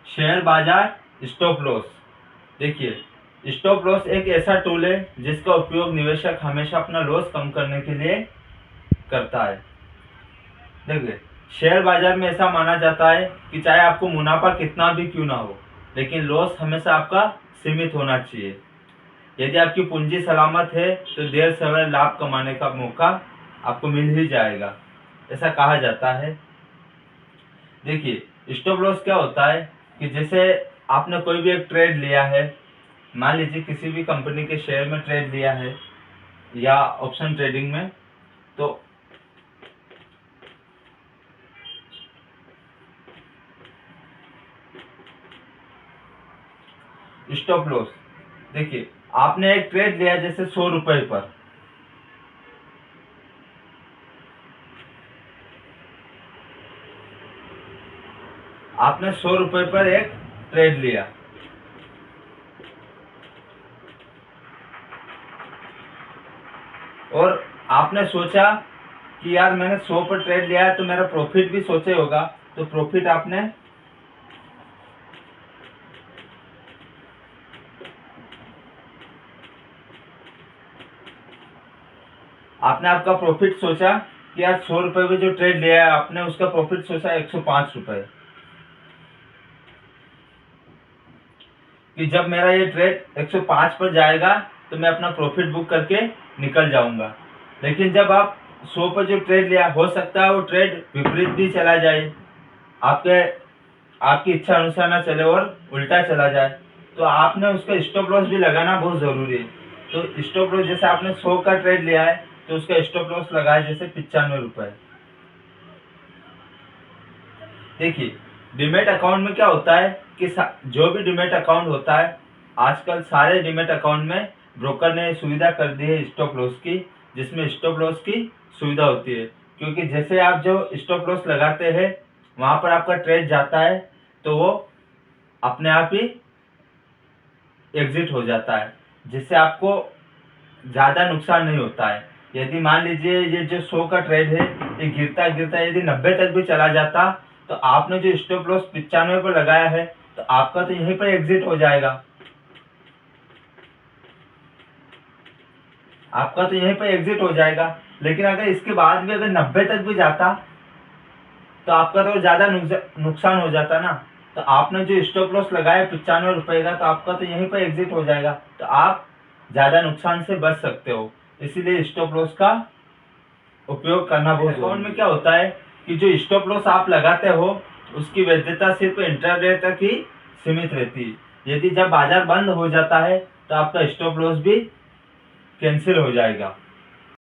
Share बाजार stop loss. देखिए, stop loss एक ऐसा टूल है जिसका उपयोग निवेशक हमेशा अपना लॉस कम करने के लिए करता है। देखिए, शेयर बाजार में ऐसा माना जाता है कि चाहे आपको मुनाफा कितना भी क्यों ना हो, लेकिन लॉस हमेशा आपका सीमित होना चाहिए। यदि आपकी पूंजी सलामत है तो देर सवेर लाभ कमाने का मौका आपको मिल ही जाएगा, ऐसा कहा जाता है। देखिए, स्टॉप लॉस क्या होता है कि जैसे आपने कोई भी एक ट्रेड लिया है, मान लीजिए किसी भी कंपनी के शेयर में ट्रेड लिया है या ऑप्शन ट्रेडिंग में, तो स्टॉप लॉस, देखिए आपने एक ट्रेड लिया जैसे 100 रुपए पर, आपने 100 रुपए पर एक ट्रेड लिया और आपने सोचा कि यार मैंने 100 पर ट्रेड लिया है तो मेरा प्रॉफिट भी सोचे होगा, तो प्रॉफिट आपने आपका प्रॉफिट सोचा कि यार 100 रुपए में जो ट्रेड लिया है आपने उसका प्रॉफिट सोचा 105 रुपए, कि जब मेरा ये ट्रेड 105 पर जाएगा तो मैं अपना प्रॉफिट बुक करके निकल जाऊंगा। लेकिन जब आप 100 पर जो ट्रेड लिया, हो सकता है वो ट्रेड विपरीत भी चला जाए, आपकी इच्छा अनुसार ना चले और उल्टा चला जाए, तो आपने उसका स्टॉप लॉस भी लगाना बहुत जरूरी है। तो स्टॉप लॉस, जैसे आपने 100 का ट्रेड लिया है तो उसका स्टॉप लॉस लगाए जैसे 95 रुपए। देखिए, डीमैट अकाउंट में क्या होता है कि जो भी डीमैट अकाउंट होता है, आजकल सारे डीमैट अकाउंट में ब्रोकर ने सुविधा कर दी है स्टॉप लॉस की, जिसमें स्टॉप लॉस की सुविधा होती है। क्योंकि जैसे आप जो स्टॉप लॉस लगाते हैं वहां पर आपका ट्रेड जाता है तो वो अपने आप ही एग्जिट हो जाता है, जिससे आपको ज्यादा नुकसान नहीं होता है। यदि मान लीजिए ये जो 100 का ट्रेड है, ये गिरता गिरता यदि 90 तक भी चला जाता, तो आपने जो स्टॉप लॉस 95 पर लगाया है तो आपका तो यहीं पर एग्जिट हो जाएगा, आपका तो यहीं पर एग्जिट हो जाएगा। लेकिन अगर इसके बाद भी अगर 90 तक भी जाता तो आपका तो ज्यादा नुकसान हो जाता ना। तो आपने जो स्टॉप लॉस लगाया 95 रुपए का, तो आपका तो यहीं पर एग्जिट हो जाएगा, तो आप ज्यादा नुकसान से बच सकते हो। इसीलिए स्टॉप लॉस का उपयोग करना बहुत। अकाउंट में क्या होता है कि जो स्टॉप लॉस आप लगाते हो उसकी वैधता सिर्फ इंट्राडे तक ही सीमित रहती है। यदि जब बाजार बंद हो जाता है तो आपका स्टॉप लॉस भी कैंसिल हो जाएगा।